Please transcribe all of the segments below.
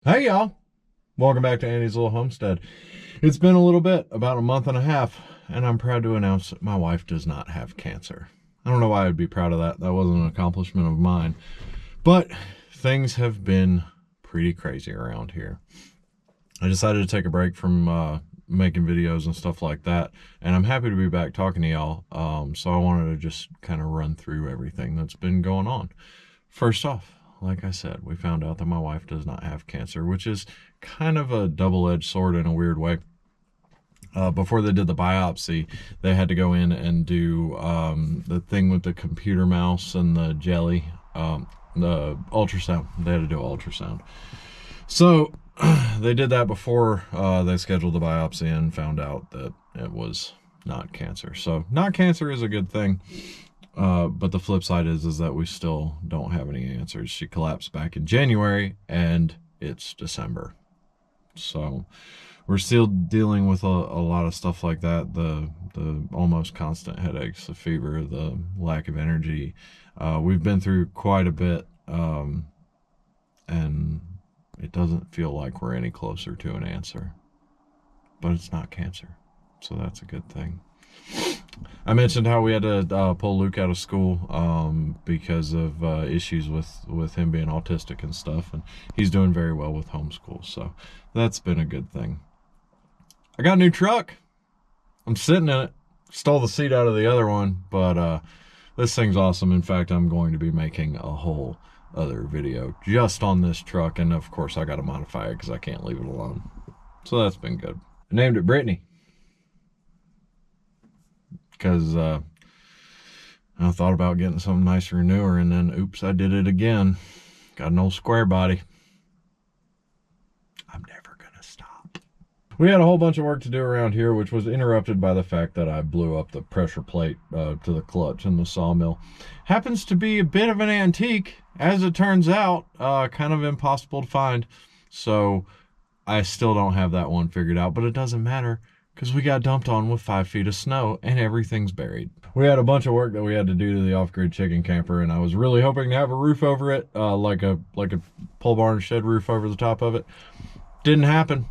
Hey y'all, welcome back to Andy's Little Homestead. It's been a little bit, about a month and a half, and I'm proud to announce that my wife does not have cancer. I don't know why I'd be proud of that. That wasn't an accomplishment of mine. But things have been pretty crazy around here. I decided to take a break from making videos and stuff like that, and I'm happy to be back talking to y'all. So I wanted to just kind of run through everything that's been going on. First off, like I said, we found out that my wife does not have cancer, which is kind of a double-edged sword in a weird way. Before they did the biopsy, they had to go in and do the thing with the computer mouse and the jelly, the ultrasound. They had to do ultrasound. So they did that before they scheduled the biopsy and found out that it was not cancer. So not cancer is a good thing. But the flip side is that we still don't have any answers. She collapsed back in January and it's December. So we're still dealing with a lot of stuff like that. The almost constant headaches, the fever, the lack of energy. We've been through quite a bit, and it doesn't feel like we're any closer to an answer. But it's not cancer, so that's a good thing. I mentioned how we had to pull Luke out of school because of issues with him being autistic and stuff, and he's doing very well with homeschool, so that's been a good thing. I got a new truck. I'm sitting in it. Stole the seat out of the other one, but this thing's awesome. In fact, I'm going to be making a whole other video just on this truck, and of course I got to modify it because I can't leave it alone. So that's been good. I named it Brittany because I thought about getting something nicer and newer, and then oops, I did it again. Got an old square body. I'm never gonna stop. We had a whole bunch of work to do around here, which was interrupted by the fact that I blew up the pressure plate to the clutch in the sawmill. Happens to be a bit of an antique, as it turns out, kind of impossible to find. So I still don't have that one figured out, but it doesn't matter because we got dumped on with 5 feet of snow and everything's buried. We had a bunch of work that we had to do to the off-grid chicken camper, and I was really hoping to have a roof over it, like a pole barn shed roof over the top of it. Didn't happen.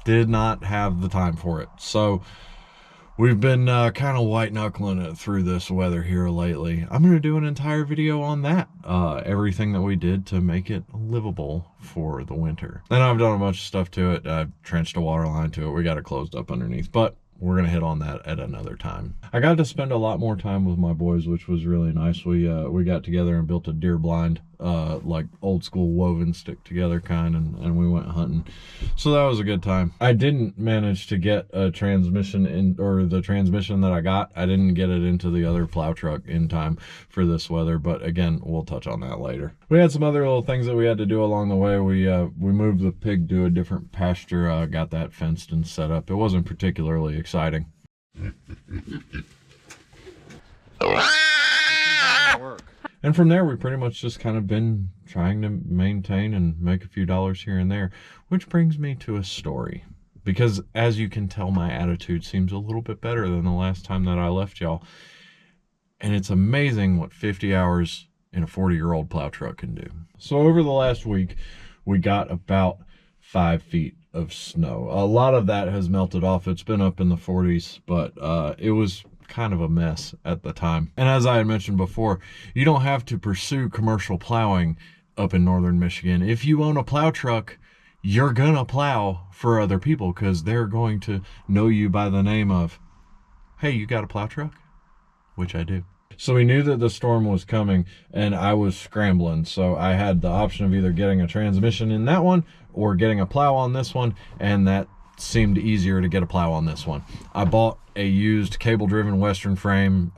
Did not have the time for it. So we've been kind of white knuckling it through this weather here lately. I'm going to do an entire video on that. Everything that we did to make it livable for the winter. Then I've done a bunch of stuff to it. I've trenched a water line to it. We got it closed up underneath, but we're going to hit on that at another time. I got to spend a lot more time with my boys, which was really nice. We got together and built a deer blind, like old school woven stick together kind, and we went hunting. So that was a good time. I didn't manage to get a transmission in, or the transmission that I got, I didn't get it into the other plow truck in time for this weather, but again, we'll touch on that later. We had some other little things that we had to do along the way. We moved the pig to a different pasture, got that fenced and set up. It wasn't particularly exciting. And from there, we pretty much just kind of been trying to maintain and make a few dollars here and there, which brings me to a story. Because as you can tell, my attitude seems a little bit better than the last time that I left y'all. And it's amazing what 50 hours in a 40-year-old plow truck can do. So over the last week, we got about 5 feet of snow. A lot of that has melted off. It's been up in the 40s, but it was kind of a mess at the time. And as I had mentioned before, you don't have to pursue commercial plowing up in northern Michigan. If you own a plow truck, you're gonna plow for other people because they're going to know you by the name of, hey, you got a plow truck? Which I do. So we knew that the storm was coming and I was scrambling. So I had the option of either getting a transmission in that one or getting a plow on this one, and that seemed easier to get a plow on this one. I bought a used cable-driven Western frame,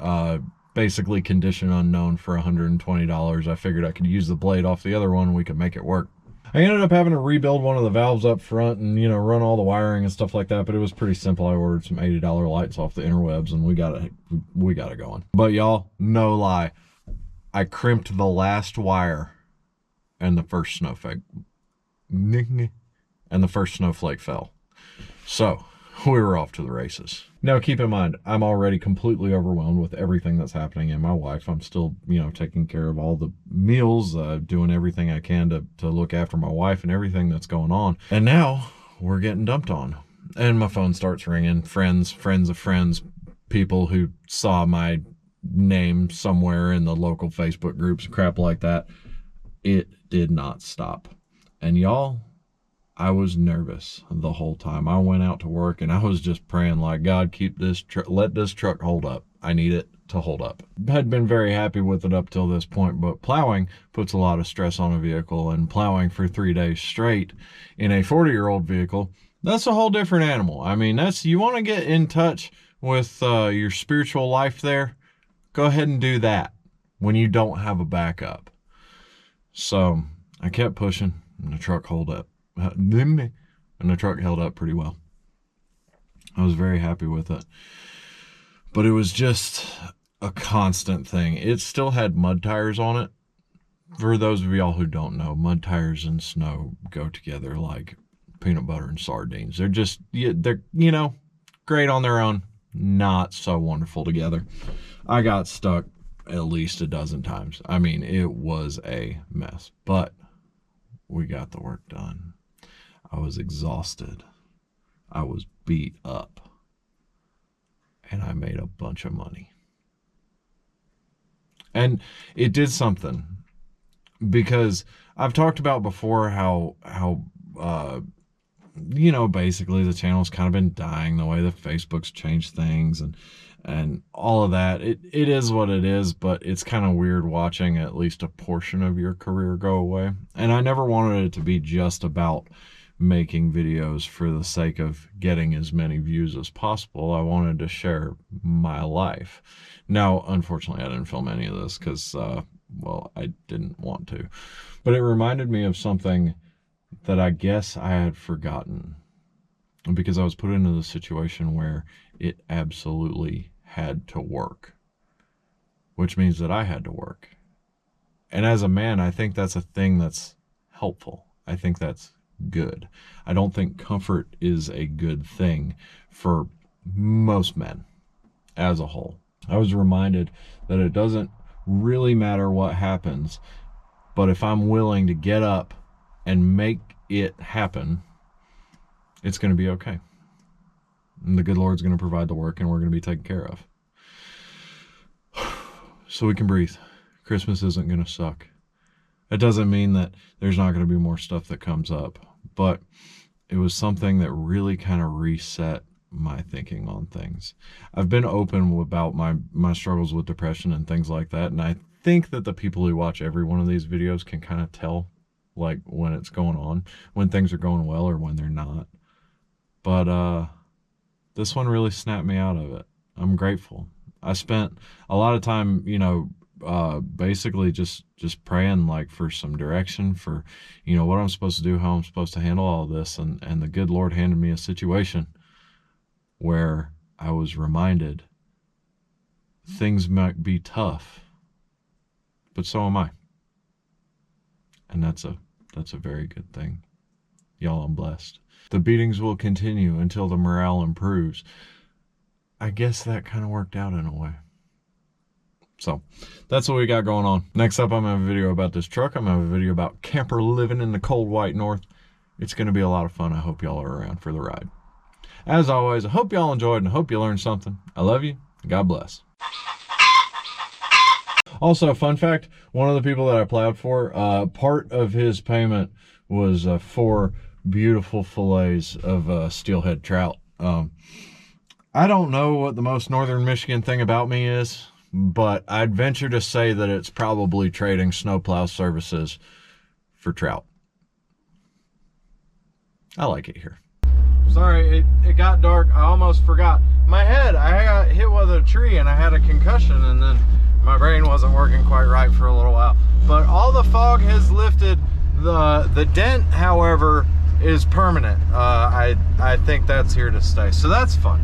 basically condition unknown, for $120. I figured I could use the blade off the other one and we could make it work. I ended up having to rebuild one of the valves up front and, you know, run all the wiring and stuff like that, but it was pretty simple. I ordered some $80 lights off the interwebs and we got it going. But y'all, no lie, I crimped the last wire and the first snowflake fell. So we were off to the races. Now, keep in mind, I'm already completely overwhelmed with everything that's happening in my life. I'm still, taking care of all the meals, doing everything I can to look after my wife and everything that's going on. And now we're getting dumped on. And my phone starts ringing. Friends of friends, people who saw my name somewhere in the local Facebook groups, crap like that. It did not stop. And y'all, I was nervous the whole time. I went out to work and I was just praying like, God, keep this let this truck hold up. I need it to hold up. Had been very happy with it up till this point, but plowing puts a lot of stress on a vehicle, and plowing for 3 days straight in a 40-year-old vehicle, that's a whole different animal. I mean, you want to get in touch with your spiritual life there, go ahead and do that when you don't have a backup. So I kept pushing and the truck held up. And the truck held up pretty well. I was very happy with it. But it was just a constant thing. It still had mud tires on it. For those of y'all who don't know, mud tires and snow go together like peanut butter and sardines. They're just, they're, great on their own. Not so wonderful together. I got stuck at least a dozen times. I mean, it was a mess. But we got the work done. I was exhausted. I was beat up. And I made a bunch of money. And it did something. Because I've talked about before how basically the channel's kind of been dying, the way that Facebook's changed things and all of that. It is what it is, but it's kind of weird watching at least a portion of your career go away. And I never wanted it to be just about making videos for the sake of getting as many views as possible. I wanted to share my life. Now, unfortunately, I didn't film any of this because, I didn't want to. But it reminded me of something that I guess I had forgotten, because I was put into the situation where it absolutely had to work, which means that I had to work. And as a man, I think that's a thing that's helpful. I think that's good. I don't think comfort is a good thing for most men as a whole. I was reminded that it doesn't really matter what happens, but if I'm willing to get up and make it happen, it's going to be okay. And the good Lord's going to provide the work, and we're going to be taken care of. So we can breathe. Christmas isn't going to suck. It doesn't mean that there's not going to be more stuff that comes up, but it was something that really kind of reset my thinking on things. I've been open about my struggles with depression and things like that, and I think that the people who watch every one of these videos can kind of tell like when it's going on, when things are going well or when they're not. But this one really snapped me out of it. I'm grateful. I spent a lot of time, basically just praying like for some direction, for what I'm supposed to do, how I'm supposed to handle all this, and the good Lord handed me a situation where I was reminded things might be tough, but so am I. And that's a very good thing. Y'all, I'm blessed. The beatings will continue until the morale improves. I guess that kind of worked out in a way. So that's what we got going on. Next up, I'm going to have a video about this truck. I'm going to have a video about camper living in the cold white north. It's going to be a lot of fun. I hope y'all are around for the ride. As always, I hope y'all enjoyed and I hope you learned something. I love you. God bless. Also, fun fact, one of the people that I plowed for, part of his payment was 4 beautiful fillets of steelhead trout. I don't know what the most northern Michigan thing about me is, but I'd venture to say that it's probably trading snowplow services for trout. I like it here. Sorry, it got dark. I almost forgot. My head, I got hit with a tree and I had a concussion, and then my brain wasn't working quite right for a little while. But all the fog has lifted. The dent, however, is permanent. I think that's here to stay. So that's fun.